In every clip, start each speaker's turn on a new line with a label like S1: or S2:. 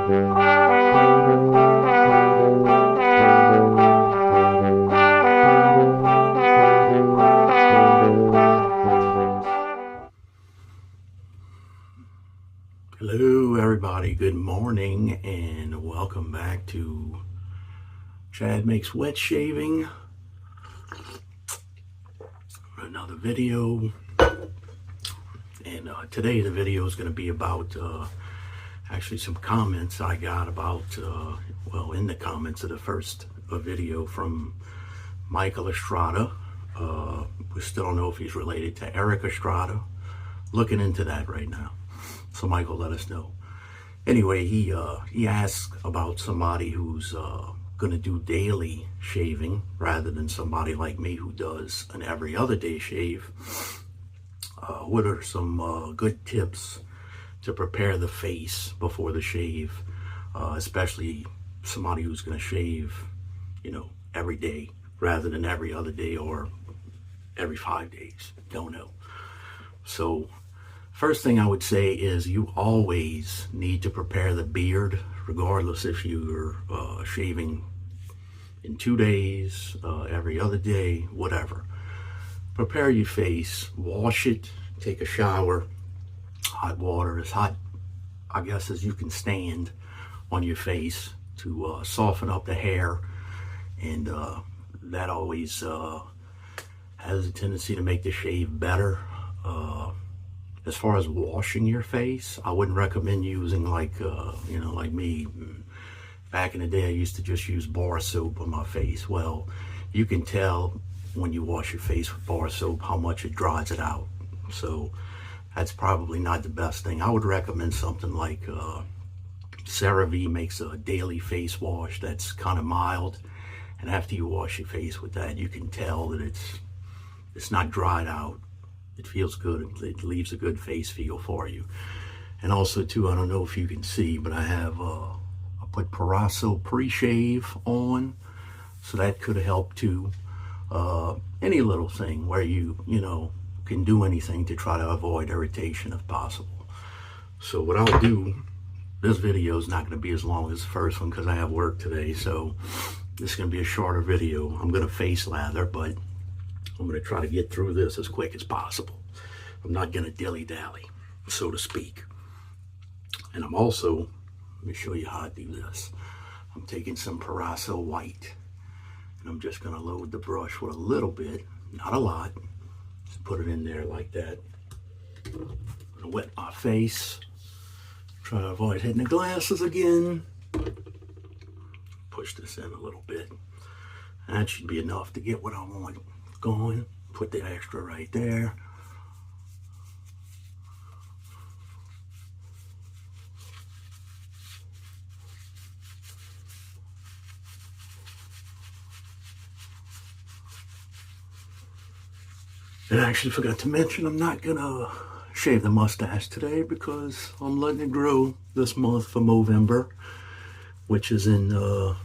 S1: Hello everybody, good morning and welcome back to Chad Makes Wet Shaving. Another video, and today the video is going to be about actually some comments I got about, in the comments of the first video from Michael Estrada. We still don't know if he's related to Eric Estrada. Looking into that right now. So Michael, let us know. Anyway, he asked about somebody who's going to do daily shaving rather than somebody like me who does an every other day shave. What are some good tips to prepare the face before the shave, especially somebody who's going to shave, every day rather than every other day or every 5 days? Don't know. So first thing I would say is you always need to prepare the beard, regardless if you're shaving in 2 days, every other day, whatever. Prepare your face, wash it, take a shower, hot water, as hot, I guess, as you can stand on your face to soften up the hair, and that always has a tendency to make the shave better. As far as washing your face, I wouldn't recommend using like me. Back in the day, I used to just use bar soap on my face. Well, you can tell when you wash your face with bar soap how much it dries it out. So that's probably not the best thing. I would recommend something like CeraVe makes a daily face wash that's kind of mild. And after you wash your face with that, you can tell that it's not dried out. It feels good. It leaves a good face feel for you. And also too, I don't know if you can see, but I put Preshave on, so that could help too. Any little thing where you can do anything to try to avoid irritation if possible. So what I'll do, this video is not going to be as long as the first one because I have work today, so this is going to be a shorter video. I'm going to face lather, but I'm going to try to get through this as quick as possible. I'm not going to dilly-dally, so to speak. And I'm also, let me show you how I do this. I'm taking some Preshave white, and I'm just going to load the brush with a little bit, not a lot. Just put it in there like that. I'm going to wet my face. Try to avoid hitting the glasses again. Push this in a little bit. That should be enough to get what I want going. Put the extra right there. And I actually forgot to mention, I'm not gonna shave the mustache today because I'm letting it grow this month for Movember, which is in to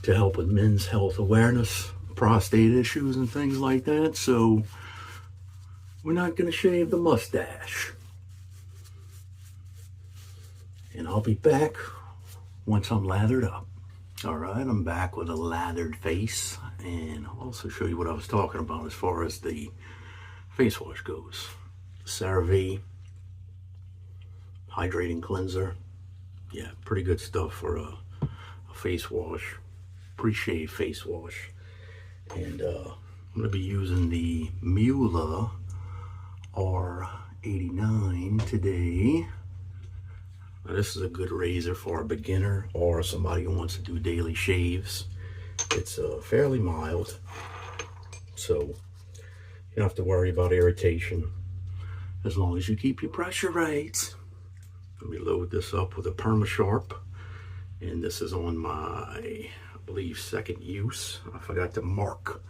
S1: help with men's health awareness, prostate issues and things like that. So we're not going to shave the mustache. And I'll be back once I'm lathered up. All right, I'm back with a lathered face, and I'll also show you what I was talking about as far as the face wash goes. CeraVe hydrating cleanser. Yeah, pretty good stuff for a face wash, pre-shave face wash. And I'm going to be using the Muhle r89 today. Now, this is a good razor for a beginner or somebody who wants to do daily shaves. It's fairly mild, so you don't have to worry about irritation as long as you keep your pressure right. Let me load this up with a PermaSharp, and this is on my, I believe, second use. I forgot to mark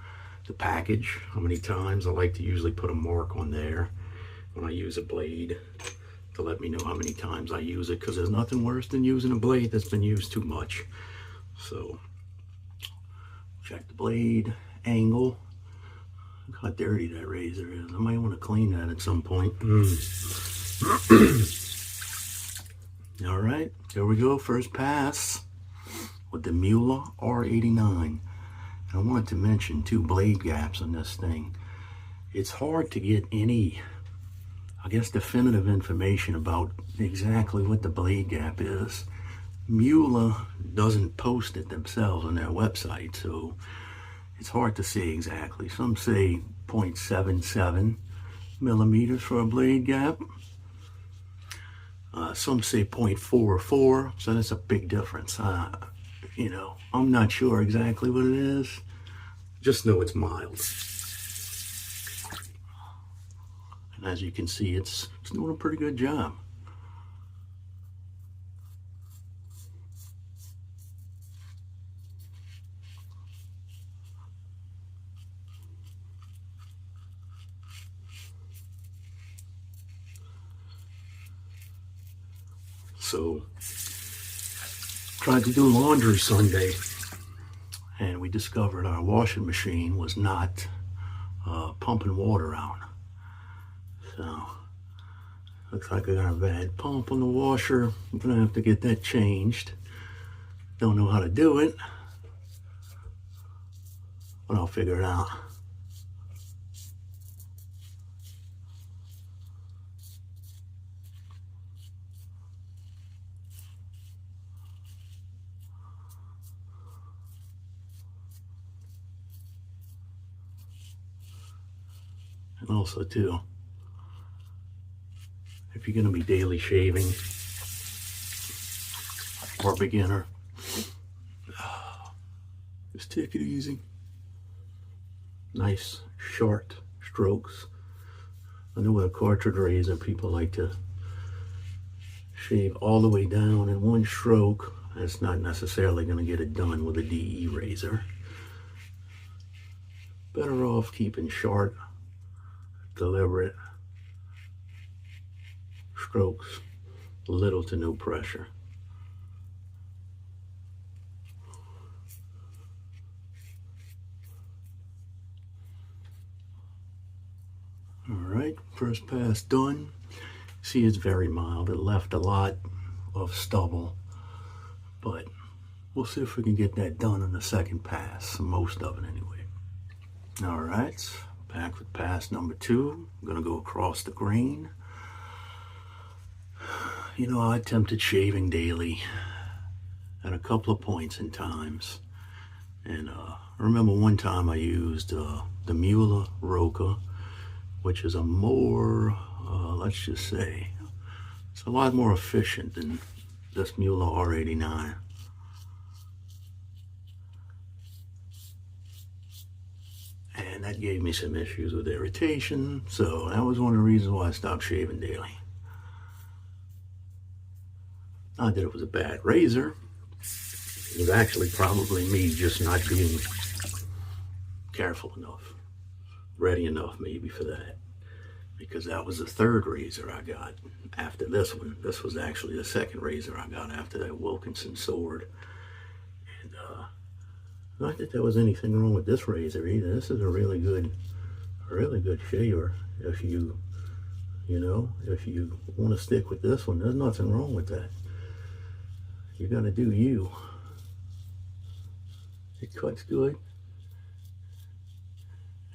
S1: the package how many times. I like to usually put a mark on there when I use a blade to let me know how many times I use it, because there's nothing worse than using a blade that's been used too much. So check the blade angle. Look how dirty that razor is. I might want to clean that at some point. All right, here we go. First pass with the Muhle r89. I wanted to mention 2 blade gaps on this thing. It's hard to get any, I guess, definitive information about exactly what the blade gap is. Muhle doesn't post it themselves on their website, so it's hard to say exactly. Some say 0.77 millimeters for a blade gap. Some say 0.44, so that's a big difference. You know, I'm not sure exactly what it is. Just know it's mild. And as you can see, it's doing a pretty good job. So, tried to do laundry Sunday, and we discovered our washing machine was not pumping water out. So, looks like I got a bad pump on the washer. I'm gonna have to get that changed. Don't know how to do it, but I'll figure it out. And also too, if you're going to be daily shaving or a beginner, just take it easy. Nice short strokes. I know with a cartridge razor, people like to shave all the way down in one stroke. That's not necessarily going to get it done with a DE razor. Better off keeping short, deliberate strokes, little to no pressure. All right, first pass done. See, it's very mild. It left a lot of stubble, but we'll see if we can get that done on the second pass, most of it anyway. All right, back with pass number 2. I'm gonna go across the grain. You know, I attempted shaving daily at a couple of points in times. And I remember one time I used the Muhle Roca, which is a more, let's just say, it's a lot more efficient than this Muhle r89. And that gave me some issues with irritation, so that was one of the reasons why I stopped shaving daily. Not that it was a bad razor. It was actually probably me just not being careful enough, ready enough maybe for that. Because that was the 3rd razor I got after this one. This was actually the 2nd razor I got after that Wilkinson sword. And not that there was anything wrong with this razor either. This is a really good shaver. If you want to stick with this one, there's nothing wrong with that. You're gonna do you. It cuts good.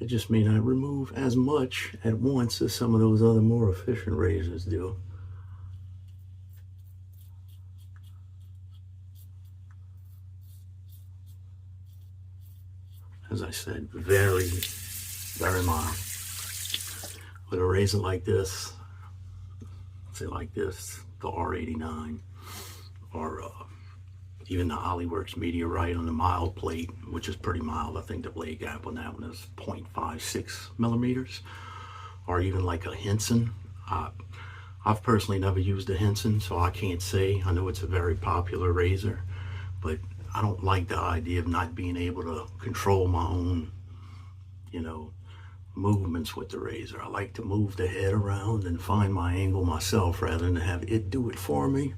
S1: It just may not remove as much at once as some of those other more efficient razors do. As I said, very, very mild. With a razor like this, say like this, the R89, or even the Hollyworks Meteorite on the mild plate, which is pretty mild. I think the blade gap on that one is 0.56 millimeters, or even like a Henson. I've personally never used a Henson, so I can't say. I know it's a very popular razor, but I don't like the idea of not being able to control my own, movements with the razor. I like to move the head around and find my angle myself rather than have it do it for me.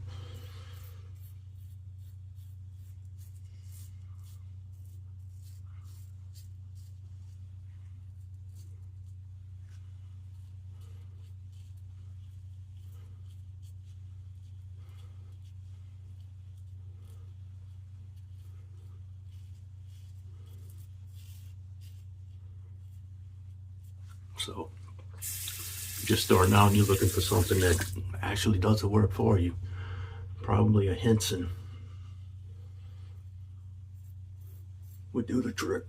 S1: So just starting out and you're looking for something that actually does the work for you. Probably a Henson would do the trick.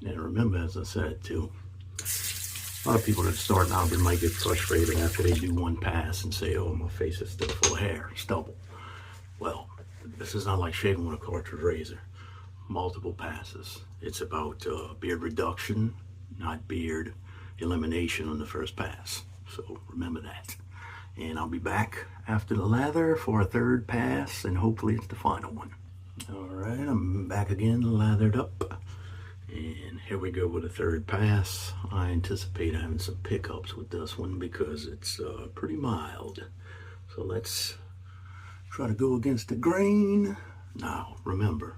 S1: And remember, as I said too, a lot of people that are starting out, they might get frustrated after they do one pass and say, oh, my face is still full of hair, stubble. Well, this is not like shaving with a cartridge razor. Multiple passes. It's about beard reduction, not beard elimination on the first pass. So remember that. And I'll be back after the lather for a third pass, and hopefully it's the final one. All right, I'm back again, lathered up. And here we go with a third pass. I anticipate having some pickups with this one because it's pretty mild. So let's try to go against the grain. Now, remember,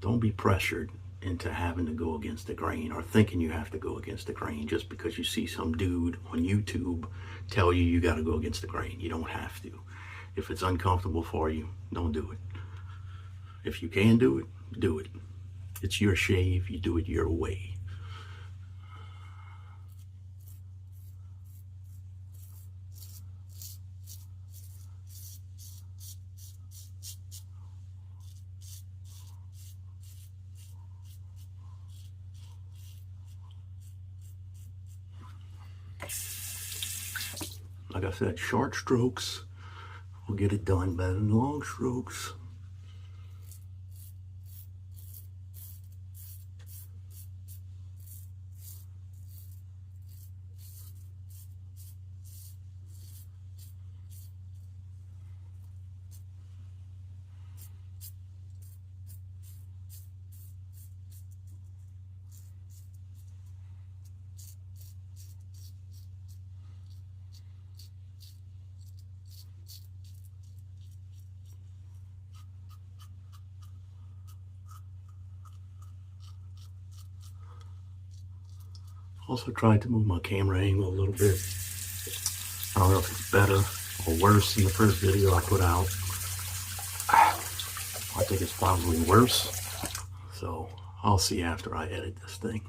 S1: don't be pressured into having to go against the grain or thinking you have to go against the grain just because you see some dude on YouTube tell you you got to go against the grain. You don't have to. If it's uncomfortable for you, don't do it. If you can do it, do it. It's your shave, you do it your way. Like I said, short strokes will get it done better than long strokes. Also tried to move my camera angle a little bit. I don't know if it's better or worse than the first video I put out. I think it's probably worse. So I'll see after I edit this thing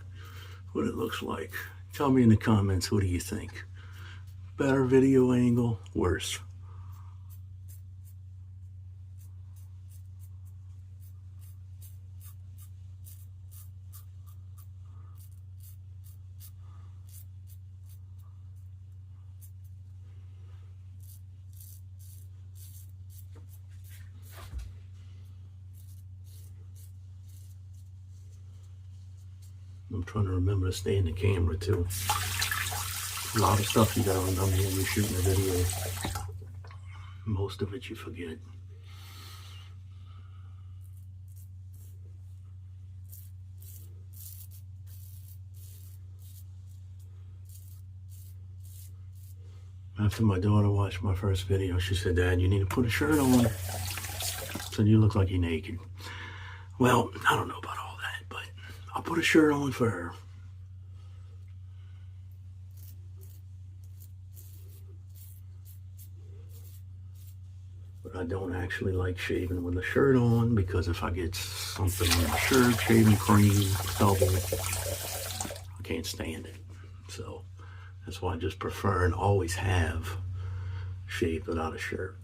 S1: what it looks like. Tell me in the comments, what do you think? Better video angle, worse? I'm trying to remember to stay in the camera too. A lot of stuff you gotta remember when you're shooting a video. Most of it you forget. After my daughter watched my first video, she said, Dad, you need to put a shirt on. So you look like you're naked. Well, I don't know about all that, but I'll put a shirt on for her. But I don't actually like shaving with a shirt on because if I get something on my shirt, shaving cream, stubble, I can't stand it. So that's why I just prefer and always have shaved without a shirt.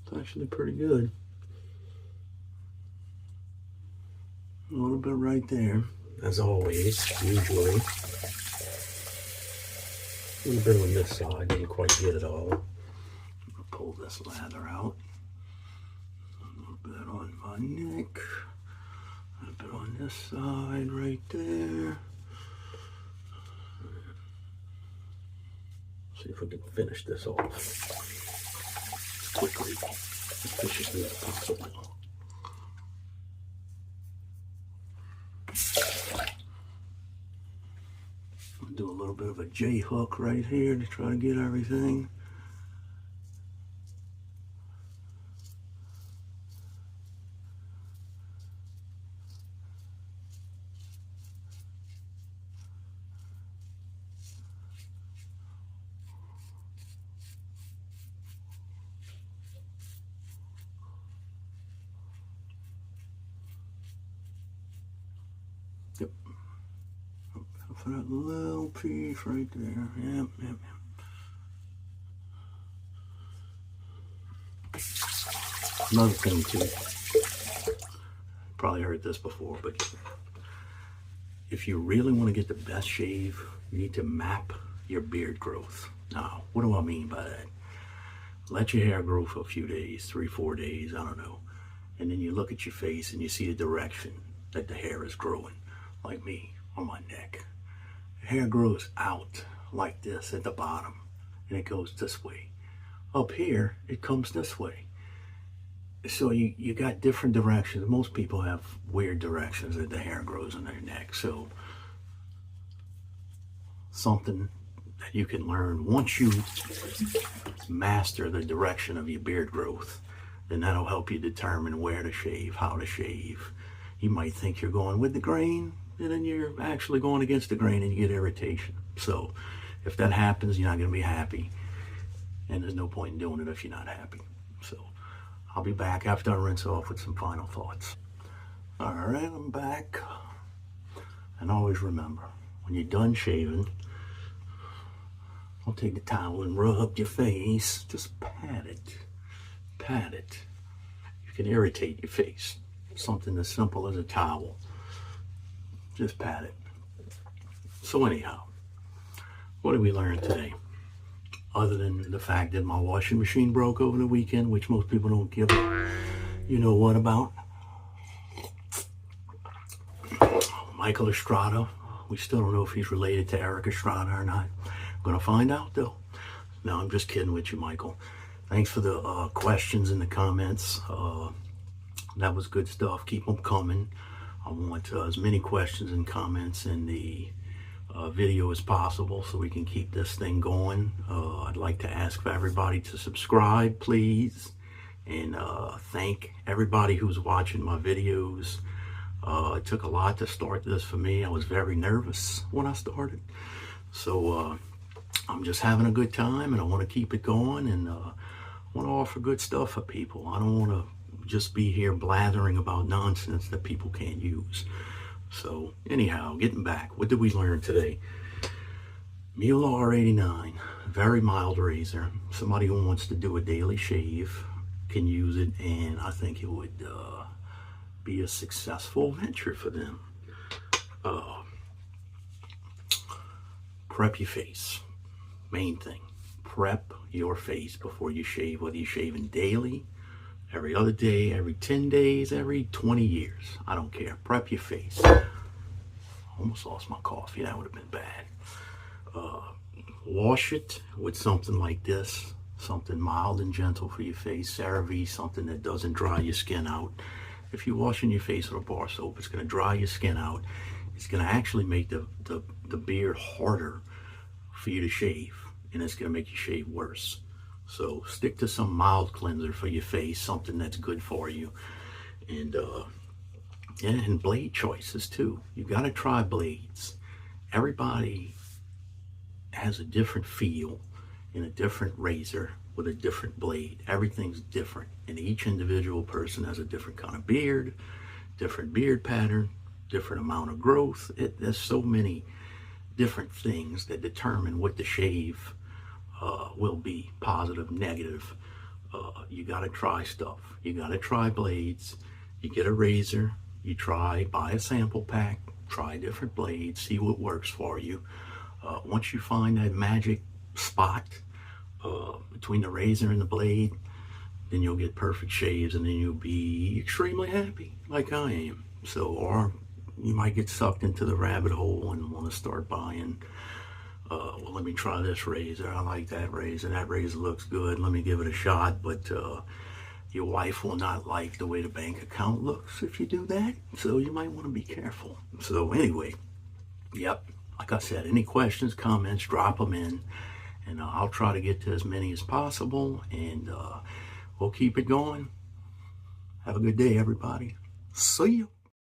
S1: It's actually pretty good. A little bit right there, as always, usually. A little bit on this side, didn't quite get it all. pull this lather out. A little bit on my neck. A little bit on this side right there. See if we can finish this off as quickly, as efficiently as possible. I'll do a little bit of a J hook right here to try to get everything. Yep. For that little piece right there. Yep, yep, yep. Another thing too, probably heard this before, but if you really want to get the best shave, you need to map your beard growth. Now, what do I mean by that? Let your hair grow for a few days, 3-4 days, I don't know. And then you look at your face and you see the direction that the hair is growing. Like me, on my neck. The hair grows out like this at the bottom, and it goes this way. Up here, it comes this way. So you got different directions. Most people have weird directions that the hair grows in their neck. So something that you can learn once you master the direction of your beard growth, then that'll help you determine where to shave, how to shave. You might think you're going with the grain, and then you're actually going against the grain and you get irritation. So if that happens, you're not going to be happy, and there's no point in doing it if you're not happy. So I'll be back after I rinse off with some final thoughts. All right, I'm back. And always remember, when you're done shaving, don't take the towel and rub your face. Just pat it. Pat it. You can irritate your face. Something as simple as a towel. Just pat it. So anyhow, what did we learn today? Other than the fact that my washing machine broke over the weekend, which most people don't give a you know what about. Michael Estrada, we still don't know if he's related to Eric Estrada or not. I'm gonna find out though. No, I'm just kidding with you, Michael. Thanks for the questions in the comments. That was good stuff. Keep them coming. I want as many questions and comments in the video as possible so we can keep this thing going. I'd like to ask for everybody to subscribe, please, and thank everybody who's watching my videos. It took a lot to start this for me. I was very nervous when I started. So I'm just having a good time, and I want to keep it going, and I want to offer good stuff for people. I don't want to just be here blathering about nonsense that people can't use. So anyhow, getting back, what did we learn today? Muhle r89, very mild razor. Somebody who wants to do a daily shave can use it, and I think it would be a successful venture for them. Prep your face. Main thing, prep your face before you shave, whether you're shaving daily, every other day, every 10 days, every 20 years. I don't care. Prep your face. Almost lost my coffee. That would have been bad. Wash it with something like this. Something mild and gentle for your face. CeraVe, something that doesn't dry your skin out. If you're washing your face with a bar soap, it's going to dry your skin out. It's going to actually make the beard harder for you to shave. And it's going to make you shave worse. So stick to some mild cleanser for your face, something that's good for you. And yeah, and blade choices too. You got to try blades. Everybody has a different feel in a different razor with a different blade. Everything's different, and each individual person has a different kind of beard, different beard pattern, different amount of growth. There's so many different things that determine what the shave will be, positive, negative. You got to try stuff. You got to try blades. You get a razor, you buy a sample pack, try different blades, see what works for you. Once you find that magic spot, between the razor and the blade, then you'll get perfect shaves, and then you'll be extremely happy, like I am. So, or you might get sucked into the rabbit hole and want to start buying, well, let me try this razor. I like that razor. That razor looks good. Let me give it a shot. But your wife will not like the way the bank account looks if you do that. So you might want to be careful. So anyway, yep. Like I said, any questions, comments, drop them in. And I'll try to get to as many as possible. And we'll keep it going. Have a good day, everybody. See you.